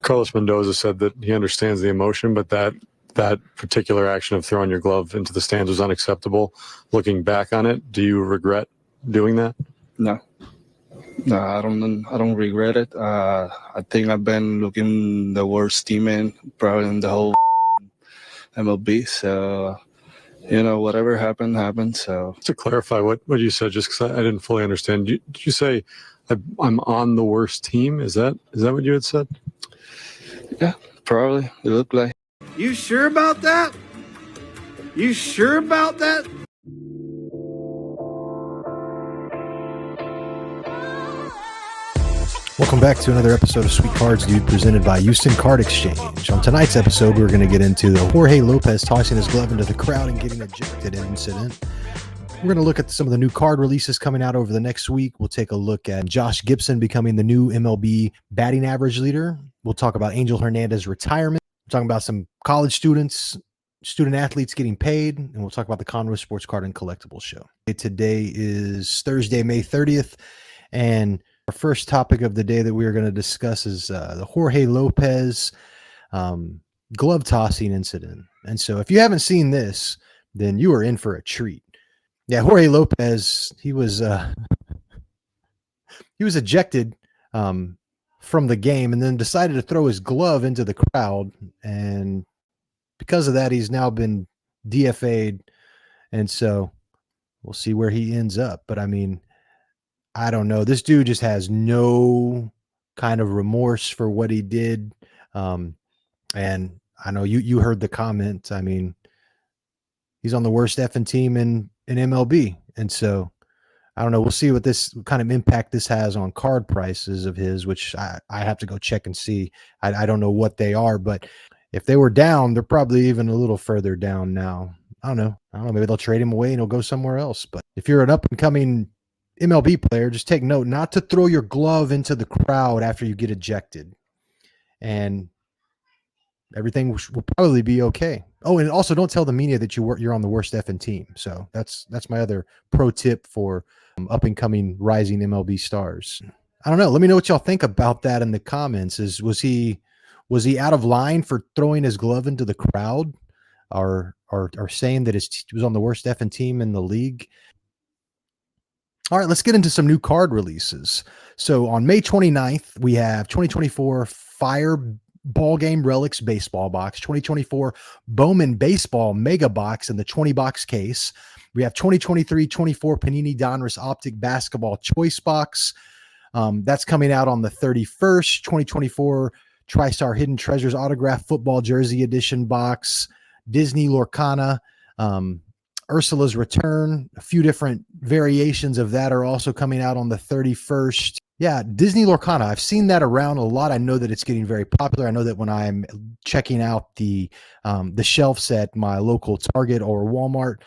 Carlos Mendoza said that he understands the emotion, but that particular action of throwing your glove into the stands was unacceptable. Looking back on it, do you regret doing that? No, I don't regret it. I think I've been looking the worst team in probably in the whole MLB. So, whatever happened. So to clarify what you said, just because I didn't fully understand. Did you say I'm on the worst team? Is that what you had said? Yeah, probably. It looked like. You sure about that? You sure about that? Welcome back to another episode of Sweet Cards, Dude, presented by Houston Card Exchange. On tonight's episode, we're going to get into the Jorge Lopez tossing his glove into the crowd and getting ejected incident. We're going to look at some of the new card releases coming out over the next week. We'll take a look at Josh Gibson becoming the new MLB batting average leader. We'll talk about Angel Hernandez retirement. We're talking about some college students, student athletes getting paid, and we'll talk about the Conroe Sports Card and Collectibles show. Today is Thursday, May 30th, and our first topic of the day that we are going to discuss is the Jorge Lopez glove tossing incident. And so if you haven't seen this, then you are in for a treat. Yeah, Jorge Lopez, he was ejected from the game and then decided to throw his glove into the crowd. And because of that, he's now been DFA'd. And so we'll see where he ends up. But I mean, I don't know. This dude just has no kind of remorse for what he did. And I know you heard the comment. I mean, he's on the worst effing team in MLB. And so I don't know. We'll see what kind of impact this has on card prices of his, which I have to go check and see. I don't know what they are, but if they were down, they're probably even a little further down now. I don't know. Maybe they'll trade him away and he'll go somewhere else. But if you're an up and coming MLB player, just take note not to throw your glove into the crowd after you get ejected, and everything will probably be okay. Oh, and also don't tell the media that you're on the worst effing team. So that's my other pro tip for up and coming rising MLB stars. I don't know. Let me know what y'all think about that in the comments. Was he out of line for throwing his glove into the crowd, or saying that he was on the worst effing team in the league? All right, let's get into some new card releases. So on May 29th, we have 2024 Fire Ball Game Relics Baseball Box, 2024 Bowman Baseball Mega Box in the 20-box case. We have 2023-24 Panini Donruss Optic Basketball Choice Box. That's coming out on the 31st. 2024 TriStar Hidden Treasures Autograph Football Jersey Edition Box. Disney Lorcana. Ursula's Return, a few different variations of that are also coming out on the 31st. Yeah, Disney Lorcana. I've seen that around a lot. I know that it's getting very popular. I know that when I'm checking out the shelves at my local Target or Walmart,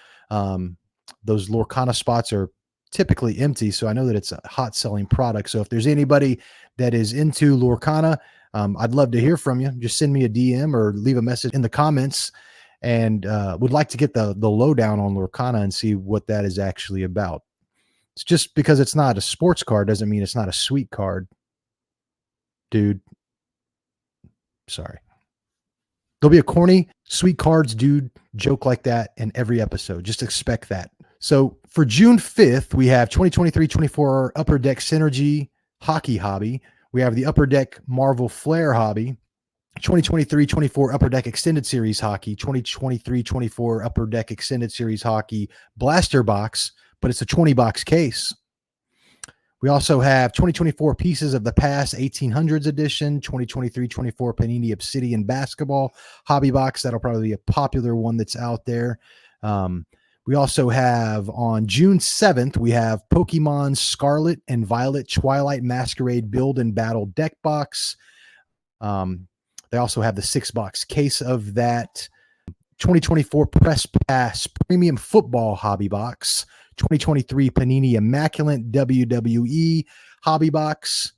those Lorcana spots are typically empty. So I know that it's a hot selling product. So if there's anybody that is into Lorcana, I'd love to hear from you. Just send me a DM or leave a message in the comments. And would like to get the lowdown on Lorcana and see what that is actually about. It's just because it's not a sports card doesn't mean it's not a sweet card, dude. Sorry. There'll be a corny sweet cards, dude, joke like that in every episode. Just expect that. So for June 5th, we have 2023-24 Upper Deck Synergy Hockey Hobby. We have the Upper Deck Marvel Flair Hobby. 2023-24 Upper Deck Extended Series Hockey, 2023-24 Upper Deck Extended Series Hockey Blaster Box, but it's a 20-box case. We also have 2024 Pieces of the Past 1800s Edition, 2023-24 Panini Obsidian Basketball Hobby Box. That'll probably be a popular one that's out there. We also have on June 7th, we have Pokemon Scarlet and Violet Twilight Masquerade Build and Battle Deck Box. They also have the 6-box case of that. 2024 Press Pass Premium Football Hobby Box. 2023 Panini Immaculate WWE Hobby Box.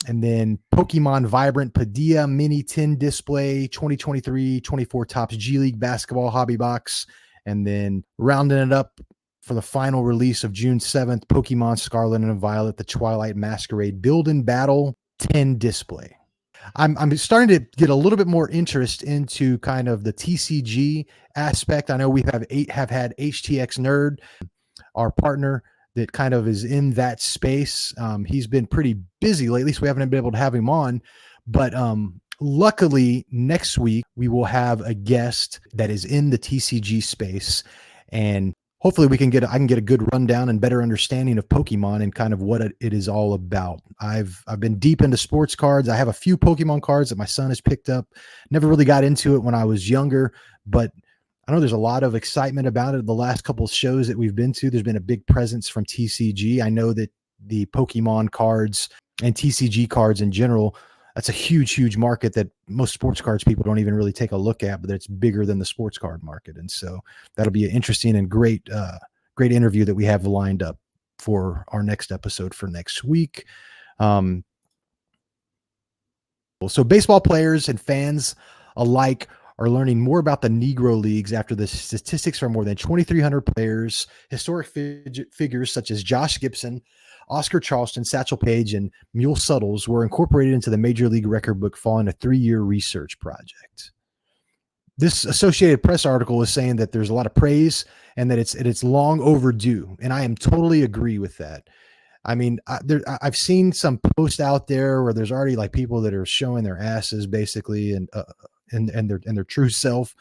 And then Pokemon Vibrant Padilla Mini Tin Display. 2023-24 Topps G League Basketball Hobby Box. And then rounding it up for the final release of June 7th, Pokemon Scarlet and Violet, the Twilight Masquerade Build and Battle 10 Display. I'm starting to get a little bit more interest into kind of the TCG aspect. I know we have had HTX Nerd, our partner that kind of is in that space. He's been pretty busy lately, so we haven't been able to have him on. But luckily, next week we will have a guest that is in the TCG space, and hopefully I can get a good rundown and better understanding of Pokemon and kind of what it is all about. I've been deep into sports cards. I have a few Pokemon cards that my son has picked up. Never really got into it when I was younger, but I know there's a lot of excitement about it. The last couple of shows that we've been to, there's been a big presence from TCG. I know that the Pokemon cards and TCG cards in general, that's a huge, huge market that most sports cards people don't even really take a look at, but it's bigger than the sports card market. And so that'll be an interesting and great interview that we have lined up for our next episode for next week. So baseball players and fans alike are learning more about the Negro Leagues after the statistics from more than 2,300 players, historic figures such as Josh Gibson, Oscar Charleston, Satchel Paige, and Mule Suttles were incorporated into the Major League Record Book following a 3-year research project. This Associated Press article is saying that there's a lot of praise and that it's long overdue, and I am totally agree with that. I mean, I've seen some posts out there where there's already like people that are showing their asses basically and their true self.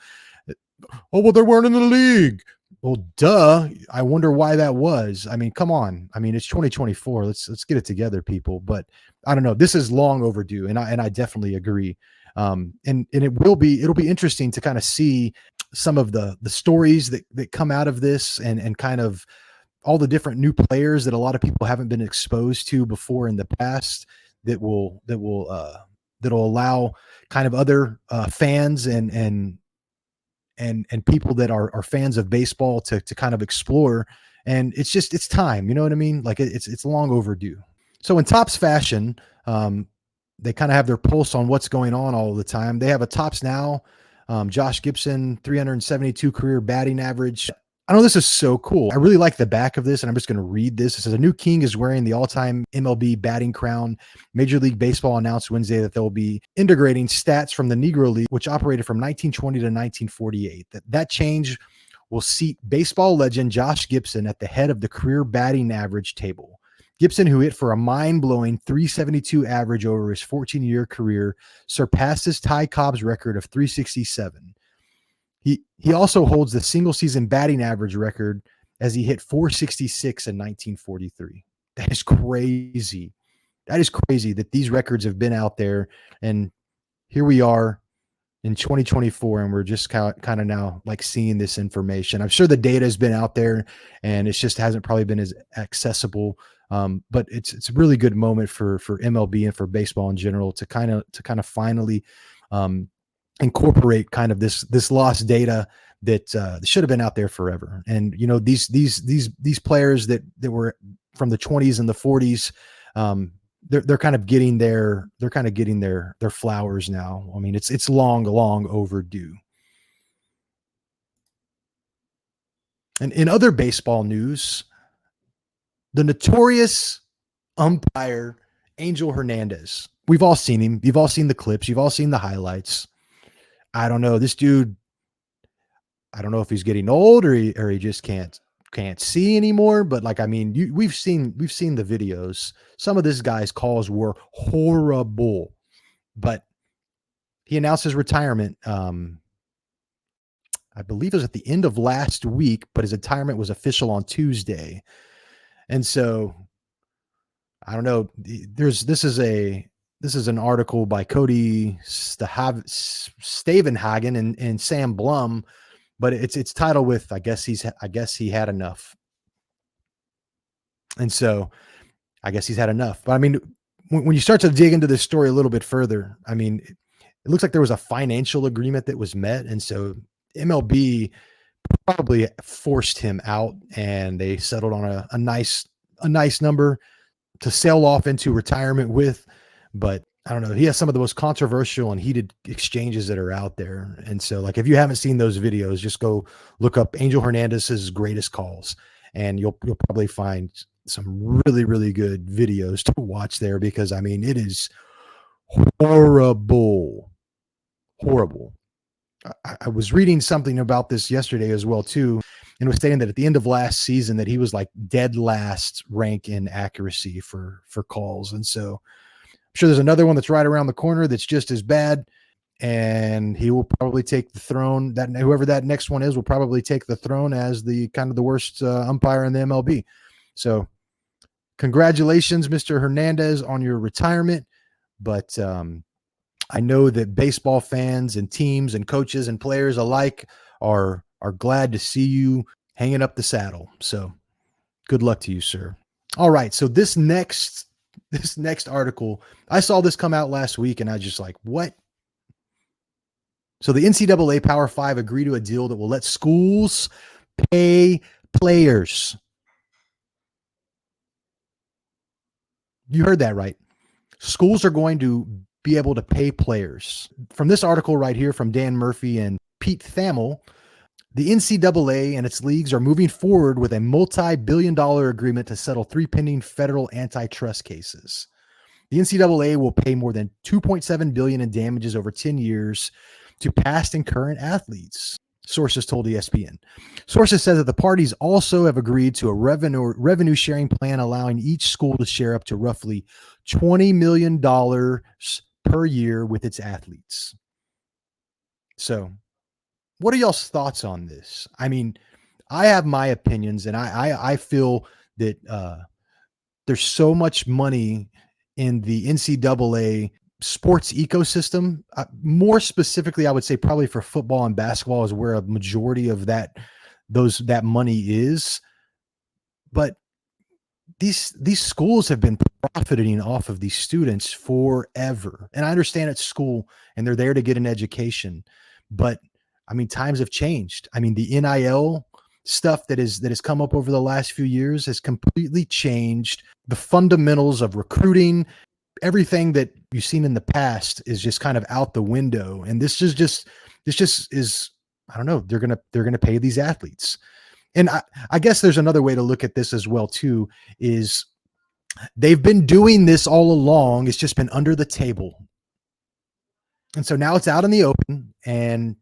Oh, well, they weren't in the league. Well, duh. I wonder why that was. I mean, come on. I mean, it's 2024. Let's get it together, people. But I don't know. This is long overdue, and I definitely agree. And it'll be interesting to kind of see some of the stories that come out of this and kind of all the different new players that a lot of people haven't been exposed to before in the past that will allow kind of other fans and people that are fans of baseball to kind of explore. And it's time, you know what I mean? Like it's long overdue. So in Topps fashion, they kind of have their pulse on what's going on all the time. They have a Topps Now, Josh Gibson, 372 career batting average. I know this is so cool. I really like the back of this, and I'm just going to read this. It says, a new king is wearing the all-time MLB batting crown. Major League Baseball announced Wednesday that they'll be integrating stats from the Negro League, which operated from 1920 to 1948. That change will seat baseball legend Josh Gibson at the head of the career batting average table. Gibson, who hit for a mind-blowing 372 average over his 14-year career, surpasses Ty Cobb's record of 367. He also holds the single season batting average record as he hit 466 in 1943. That is crazy. That is crazy that these records have been out there, and here we are in 2024, and we're just kind of now like seeing this information. I'm sure the data has been out there, and it just hasn't probably been as accessible. But it's a really good moment for MLB and for baseball in general to kind of finally incorporate kind of this lost data that should have been out there forever. And you know, these players that were from the 20s and the 40s, they're kind of getting their flowers now. I mean, it's long overdue. And in other baseball news, the notorious umpire Angel Hernandez. We've all seen him. You've all seen the clips. You've all seen the highlights. I don't know. This dude, I don't know if he's getting old or he just can't see anymore. But like, I mean, we've seen the videos. Some of this guy's calls were horrible, but he announced his retirement. I believe it was at the end of last week, but his retirement was official on Tuesday. And so I don't know. This is an article by Cody Stavenhagen and Sam Blum, but it's titled with, I guess he had enough. And so I guess he's had enough. But I mean, when you start to dig into this story a little bit further, I mean, it looks like there was a financial agreement that was met. And so MLB probably forced him out, and they settled on a nice number to sail off into retirement with. But I don't know. He has some of the most controversial and heated exchanges that are out there. And so, like, if you haven't seen those videos, just go look up Angel Hernandez's greatest calls, and you'll probably find some really, really good videos to watch there, because I mean, it is horrible. Horrible. I was reading something about this yesterday as well too, and was stating that at the end of last season that he was like dead last rank in accuracy for calls. And so I'm sure there's another one that's right around the corner that's just as bad, and he will probably take the throne. That whoever that next one is will probably take the throne as the kind of the worst umpire in the MLB. So congratulations, Mr. Hernandez, on your retirement. But I know that baseball fans and teams and coaches and players alike are glad to see you hanging up the saddle. So good luck to you, sir. All right. So this next article, I saw this come out last week and I just like, what? So the NCAA Power 5 agreed to a deal that will let schools pay players. You heard that right. Schools are going to be able to pay players. From this article right here from Dan Murphy and Pete Thamel, the NCAA and its leagues are moving forward with a multi-billion-dollar agreement to settle 3 pending federal antitrust cases. The NCAA will pay more than $2.7 billion in damages over 10 years to past and current athletes, sources told ESPN. Sources said that the parties also have agreed to a revenue sharing plan allowing each school to share up to roughly $20 million per year with its athletes. So what are y'all's thoughts on this? I mean, I have my opinions, and I feel that there's so much money in the NCAA sports ecosystem. More specifically, I would say probably for football and basketball is where a majority of that money is. But these schools have been profiting off of these students forever. And I understand it's school and they're there to get an education, but I mean, times have changed. I mean, the NIL stuff that has come up over the last few years has completely changed the fundamentals of recruiting. Everything that you've seen in the past is just kind of out the window. And this is, I don't know, they're going to pay these athletes. And I guess there's another way to look at this as well too, is they've been doing this all along. It's just been under the table. And so now it's out in the open, and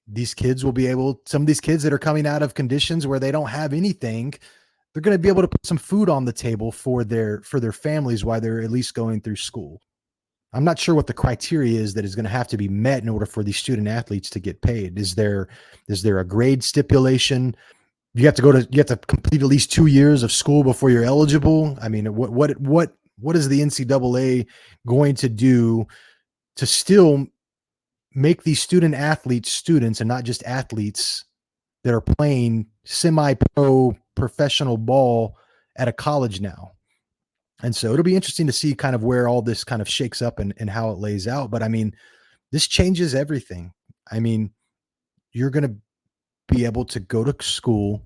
these kids will be able, some of these kids that are coming out of conditions where they don't have anything, they're going to be able to put some food on the table for their families while they're at least going through school. I'm not sure what the criteria is that is going to have to be met in order for these student athletes to get paid. Is there a grade stipulation? You have to complete at least 2 years of school before you're eligible. I mean, what is the NCAA going to do to still make these student athletes students and not just athletes that are playing semi-pro professional ball at a college now? And so it'll be interesting to see kind of where all this kind of shakes up and how it lays out. But I mean, this changes everything. I mean, you're going to be able to go to school,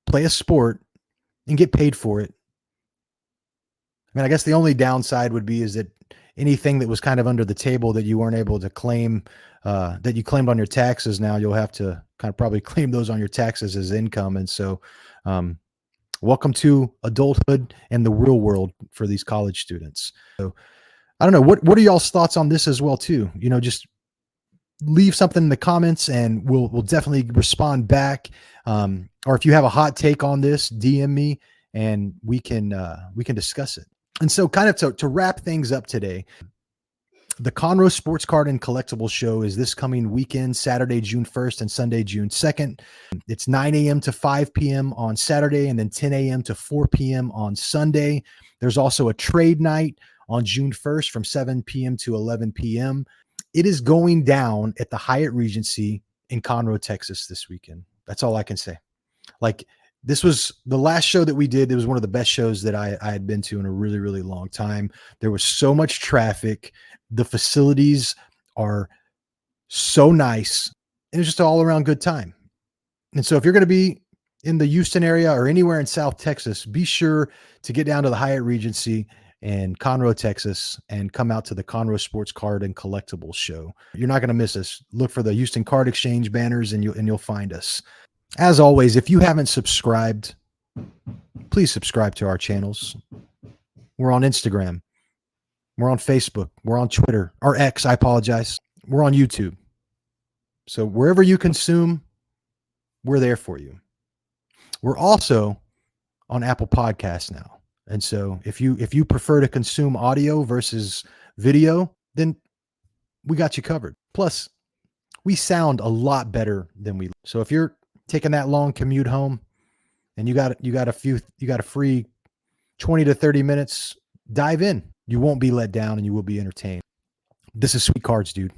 play a sport, and get paid for it. I mean, I guess the only downside would be is that anything that was kind of under the table that you weren't able to claim, that you claimed on your taxes, now you'll have to kind of probably claim those on your taxes as income. And so, welcome to adulthood and the real world for these college students. So I don't know, what are y'all's thoughts on this as well too? You know, just leave something in the comments and we'll definitely respond back. Or if you have a hot take on this, DM me and we can discuss it. And so kind of to wrap things up today, the Conroe Sports Card and Collectibles show is this coming weekend, Saturday, June 1st and Sunday, June 2nd. It's 9 a.m. to 5 p.m. on Saturday and then 10 a.m. to 4 p.m. on Sunday. There's also a trade night on June 1st from 7 p.m. to 11 p.m. It is going down at the Hyatt Regency in Conroe, Texas this weekend. That's all I can say. Like, this was the last show that we did. It was one of the best shows that I had been to in a really, really long time. There was so much traffic. The facilities are so nice. It was just an all around good time. And so if you're going to be in the Houston area or anywhere in South Texas, be sure to get down to the Hyatt Regency in Conroe, Texas, and come out to the Conroe Sports Card and Collectibles show. You're not going to miss us. Look for the Houston Card Exchange banners and you'll find us. As always, if you haven't subscribed, please subscribe to our channels. We're on Instagram, We're on Facebook. We're on Twitter, or X, I apologize. We're on YouTube. So wherever you consume, we're there for you. We're also on Apple Podcasts now. And so if you prefer to consume audio versus video, then we got you covered. Plus, we sound a lot better than we. So if you're taking that long commute home and you got a free 20 to 30 minutes, dive in. You won't be let down and you will be entertained. This is Sweet Cards, dude.